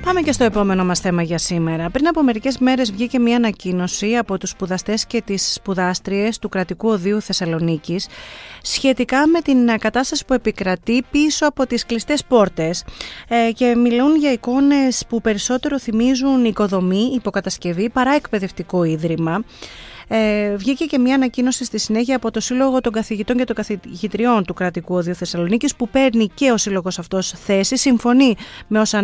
Πάμε και στο επόμενο μας θέμα για σήμερα. Πριν από μερικές μέρες βγήκε μια ανακοίνωση από τους σπουδαστές και τις σπουδάστριες του Κρατικού Οδείου Θεσσαλονίκης σχετικά με την κατάσταση που επικρατεί πίσω από τις κλειστές πόρτες και μιλούν για εικόνες που περισσότερο θυμίζουν οικοδομή, υποκατασκευή παρά εκπαιδευτικό ίδρυμα. Βγήκε και μια ανακοίνωση στη συνέχεια από το Σύλλογο των Καθηγητών και των Καθηγητριών του Κρατικού Οδείου Θεσσαλονίκης, που παίρνει και ο σύλλογος αυτός θέση, συμφωνεί με όσα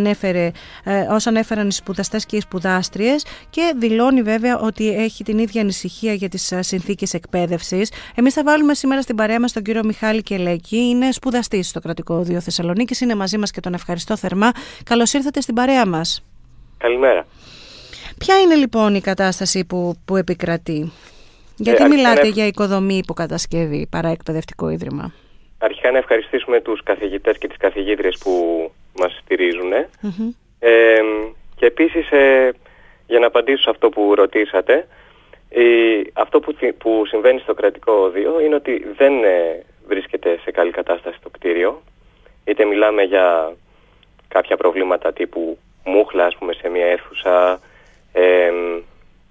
ανέφεραν οι σπουδαστές και οι σπουδάστριες και δηλώνει βέβαια ότι έχει την ίδια ανησυχία για τις συνθήκες εκπαίδευσης. Εμείς θα βάλουμε σήμερα στην παρέα μας τον κύριο Μιχάλη Κελέκη, είναι σπουδαστής στο Κρατικό Οδείο Θεσσαλονίκης, είναι μαζί μας και τον ευχαριστώ θερμά. Καλώς ήρθατε στην παρέα μας. Καλημέρα. Ποια είναι λοιπόν η κατάσταση που επικρατεί? Γιατί μιλάτε για οικοδομή, υποκατασκευή παρά εκπαιδευτικό ίδρυμα? Αρχικά να ευχαριστήσουμε τους καθηγητές και τις καθηγήτριες που μας στηρίζουν. Και επίσης για να απαντήσω σε αυτό που ρωτήσατε, αυτό που συμβαίνει στο Κρατικό Οδείο είναι ότι δεν βρίσκεται σε καλή κατάσταση το κτίριο. Είτε μιλάμε για κάποια προβλήματα τύπου μούχλα, ας πούμε, σε μια αίθουσα,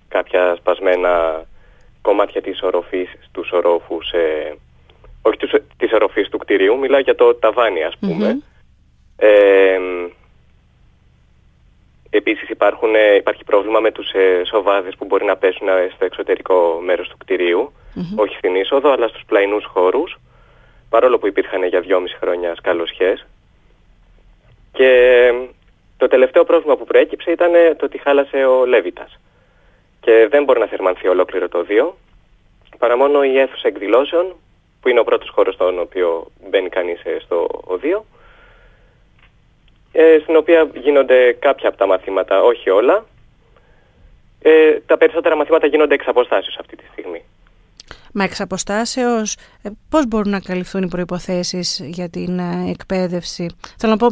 κάποια σπασμένα κομμάτια της οροφής στους ορόφους, όχι της οροφής του κτηρίου, μιλάω για το ταβάνι, ας πούμε. Επίσης υπάρχει πρόβλημα με τους σοβάδες που μπορεί να πέσουν στο εξωτερικό μέρος του κτηρίου, όχι στην είσοδο αλλά στους πλαϊνούς χώρους, παρόλο που υπήρχαν για 2,5 χρόνια σκαλωσιές. Και το τελευταίο πρόβλημα που προέκυψε ήταν το ότι χάλασε ο Λέβητας και δεν μπορεί να θερμανθεί ολόκληρο το οδείο, παρά μόνο η αίθουσα εκδηλώσεων, που είναι ο πρώτος χώρος στον οποίο μπαίνει κανείς στο οδείο, στην οποία γίνονται κάποια από τα μαθήματα, όχι όλα. Τα περισσότερα μαθήματα γίνονται εξ αποστάσεως αυτή τη στιγμή. Μα εξ αποστάσεως, πώς μπορούν να καλυφθούν οι προϋποθέσεις για την εκπαίδευση? Θέλω να πω,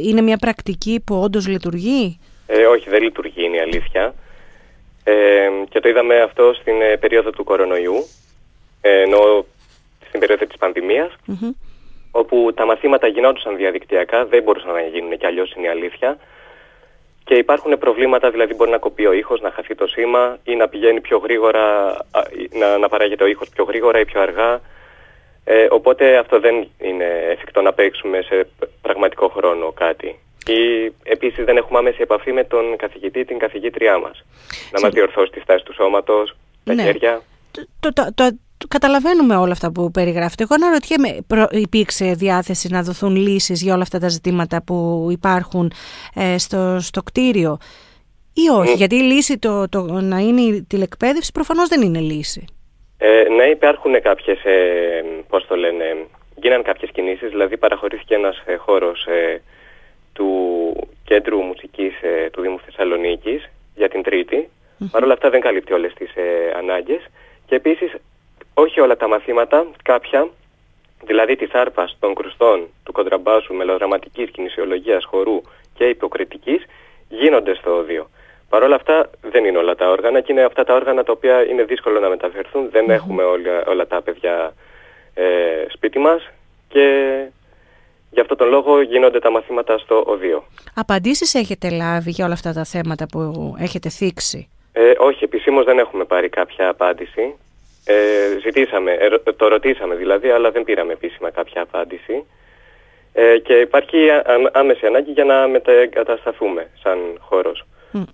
είναι μια πρακτική που όντως λειτουργεί? Όχι, δεν λειτουργεί, είναι η αλήθεια. Και το είδαμε αυτό στην περίοδο του κορονοϊού, ενώ στην περίοδο της πανδημίας, όπου τα μαθήματα γινόντουσαν διαδικτυακά, δεν μπορούσαν να γίνουν και αλλιώς, είναι η αλήθεια. Και υπάρχουν προβλήματα, δηλαδή μπορεί να κοπεί ο ήχος, να χαθεί το σήμα ή να πηγαίνει πιο γρήγορα, να παράγεται ο ήχος πιο γρήγορα ή πιο αργά. Οπότε αυτό δεν είναι εφικτό να παίξουμε σε πραγματικό χρόνο κάτι. Ή επίσης δεν έχουμε άμεση επαφή με τον καθηγητή, την καθηγήτριά μας. Να μας διορθώσει τη στάση του σώματος, τα χέρια. Καταλαβαίνουμε όλα αυτά που περιγράφετε. Εγώ αναρωτιέμαι, υπήρξε διάθεση να δοθούν λύσεις για όλα αυτά τα ζητήματα που υπάρχουν στο κτίριο ή όχι? Γιατί η λύση το να είναι η τηλεκπαίδευση προφανώς δεν είναι λύση. Ναι, υπάρχουν κάποιες, πώς το λένε, γίναν κάποιες κινήσεις, δηλαδή παραχωρήθηκε ένας χώρος του Κέντρου Μουσικής του Δήμου Θεσσαλονίκης για την Τρίτη. Παρ' όλα αυτά δεν καλύπτει όλες τις ανάγκες και επίσης όχι όλα τα μαθήματα, κάποια, δηλαδή της άρπας, των κρουστών, του κοντραμπάσου, μελοδραματικής, κινησιολογίας, χορού και υποκριτικής, γίνονται στο οδείο. Παρ' όλα αυτά δεν είναι όλα τα όργανα και είναι αυτά τα όργανα τα οποία είναι δύσκολο να μεταφερθούν. Δεν έχουμε όλα τα παιδιά σπίτι μας και γι' αυτό τον λόγο γίνονται τα μαθήματα στο οδείο. Απαντήσεις έχετε λάβει για όλα αυτά τα θέματα που έχετε θίξει? Όχι, επισήμως δεν έχουμε πάρει κάποια απάντηση. Το ρωτήσαμε δηλαδή, αλλά δεν πήραμε επίσημα κάποια απάντηση. Και υπάρχει άμεση ανάγκη για να μετεγκατασταθούμε σαν χώρος.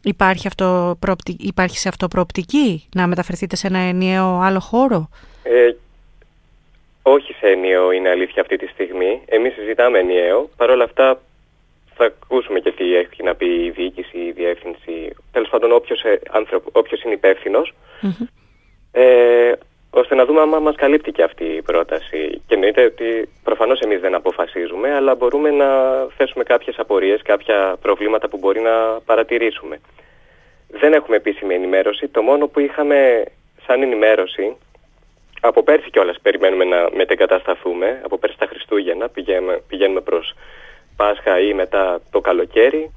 Υπάρχει σε αυτό προοπτική να μεταφερθείτε σε ένα ενιαίο άλλο χώρο? Όχι σε ενιαίο, είναι αλήθεια αυτή τη στιγμή. Εμείς συζητάμε ενιαίο. Παρ' όλα αυτά θα ακούσουμε και τι έχει να πει η διοίκηση, η διεύθυνση, τέλος πάντων όποιος είναι υπεύθυνος, ώστε να δούμε αν μας καλύπτει και αυτή η πρόταση. Και εννοείται ότι προφανώς εμείς δεν αποφασίζουμε, αλλά μπορούμε να θέσουμε κάποιες απορίες, κάποια προβλήματα που μπορεί να παρατηρήσουμε. Δεν έχουμε επίσημη ενημέρωση. Το μόνο που είχαμε σαν ενημέρωση, από πέρσι κιόλας περιμένουμε να μετεγκατασταθούμε, από πέρσι τα Χριστούγεννα πηγαίνουμε προς Πάσχα ή μετά το καλοκαίρι,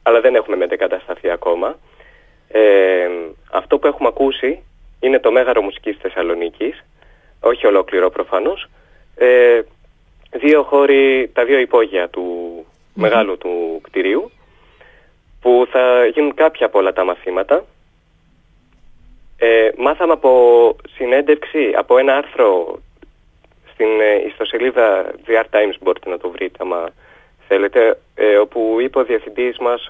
αλλά δεν έχουμε μετεγκατασταθεί ακόμα. Αυτό που έχουμε ακούσει είναι το Μέγαρο Μουσικής Θεσσαλονίκης, όχι ολόκληρο προφανώς, τα δύο υπόγεια του μεγάλου του κτηρίου, που θα γίνουν κάποια από όλα τα μαθήματα. Μάθαμε από συνέντευξη, από ένα άρθρο στην ιστοσελίδα The Art Times, μπορείτε να το βρείτε άμα θέλετε, όπου είπε ο διευθυντής μας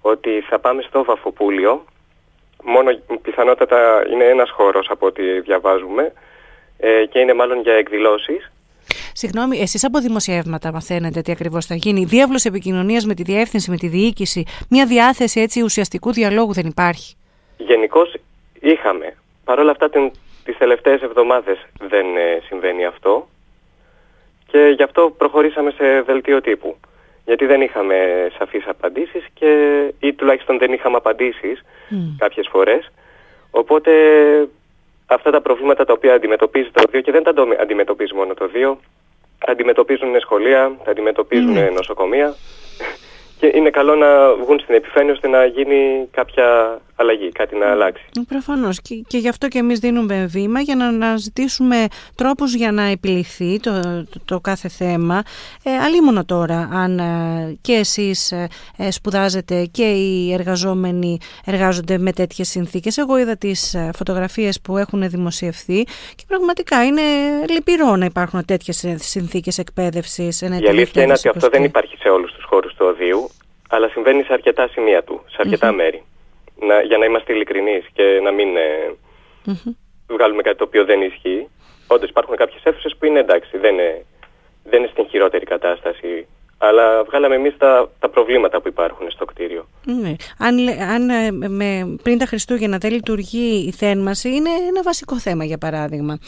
ότι θα πάμε στο Βαφοπούλιο. Μόνο πιθανότατα είναι ένας χώρος από ό,τι διαβάζουμε και είναι μάλλον για εκδηλώσεις. Συγγνώμη, εσείς από δημοσιεύματα μαθαίνετε τι ακριβώς θα γίνει? Διάβλος επικοινωνίας με τη διεύθυνση, με τη διοίκηση, μια διάθεση έτσι ουσιαστικού διαλόγου δεν υπάρχει? Γενικώς είχαμε. Παρ' όλα αυτά τις τελευταίες εβδομάδες δεν συμβαίνει αυτό και γι' αυτό προχωρήσαμε σε δελτίο τύπου. Γιατί δεν είχαμε σαφείς απαντήσεις ή τουλάχιστον δεν είχαμε απαντήσεις κάποιες φορές. Οπότε αυτά τα προβλήματα τα οποία αντιμετωπίζει το ΔΥΟ, και δεν τα αντιμετωπίζει μόνο το ΔΥΟ, τα αντιμετωπίζουν σχολεία, τα αντιμετωπίζουν νοσοκομεία, και είναι καλό να βγουν στην επιφάνεια ώστε να γίνει κάποια αλλαγή, κάτι να αλλάξει. Προφανώς. Και γι' αυτό και εμείς δίνουμε βήμα για να αναζητήσουμε τρόπους για να επιληθεί το κάθε θέμα. Αλλήμονο τώρα, αν και εσείς σπουδάζετε και οι εργαζόμενοι εργάζονται με τέτοιες συνθήκες. Εγώ είδα τις φωτογραφίες που έχουν δημοσιευθεί και πραγματικά είναι λυπηρό να υπάρχουν τέτοιες συνθήκες εκπαίδευσης. Η αλήθεια είναι ότι αυτό δεν υπάρχει σε όλους τους χώρους του οδείου, αλλά συμβαίνει σε αρκετά σημεία του, σε αρκετά μέρη. Για να είμαστε ειλικρινείς και να μην βγάλουμε κάτι το οποίο δεν ισχύει. Όντως υπάρχουν κάποιες αίθουσες που είναι εντάξει, δεν είναι στην χειρότερη κατάσταση, αλλά βγάλαμε εμείς τα προβλήματα που υπάρχουν στο κτίριο. Ναι. Αν πριν τα Χριστούγεννα δεν λειτουργεί η θέρμανση, είναι ένα βασικό θέμα, για παράδειγμα.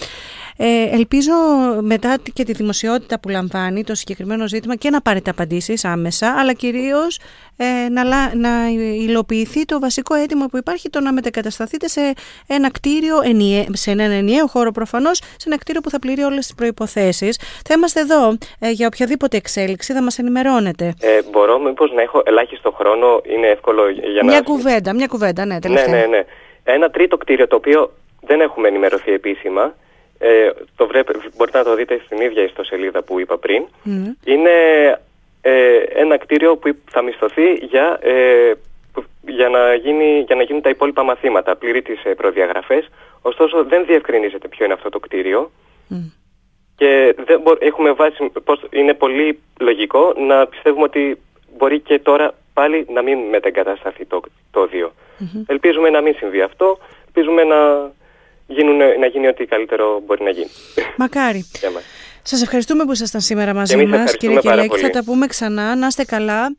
Ελπίζω μετά και τη δημοσιότητα που λαμβάνει το συγκεκριμένο ζήτημα και να πάρετε απαντήσεις άμεσα, αλλά κυρίως να υλοποιηθεί το βασικό αίτημα που υπάρχει, το να μετεγκατασταθείτε σε ένα κτίριο, σε έναν ενιαίο χώρο προφανώς, σε ένα κτίριο που θα πληρεί όλες τις προϋποθέσεις. Θα είμαστε εδώ για οποιαδήποτε εξέλιξη, θα μας ενημερώνετε. Μπορώ μήπως να έχω ελάχιστο χρόνο, είναι εύκολο για να... Μια κουβέντα, ναι, τελευταία. Ναι. Ένα τρίτο κτίριο το οποίο δεν έχουμε ενημερωθεί επίσημα, μπορείτε να το δείτε στην ίδια ιστοσελίδα που είπα πριν, είναι ένα κτίριο που θα μισθωθεί για να γίνουν τα υπόλοιπα μαθήματα, πληρεί τις προδιαγραφές, ωστόσο δεν διευκρινίζεται ποιο είναι αυτό το κτίριο και έχουμε βάσει, είναι πολύ λογικό να πιστεύουμε ότι μπορεί και τώρα πάλι να μην μετεγκατασταθεί το ΔΥΟ. Ελπίζουμε να μην συμβεί αυτό, ελπίζουμε να γίνει ό,τι καλύτερο μπορεί να γίνει. Μακάρι. Σας ευχαριστούμε που ήσασταν σήμερα μαζί μας, κύριε Κελέκη. Θα τα πούμε ξανά. Να είστε καλά.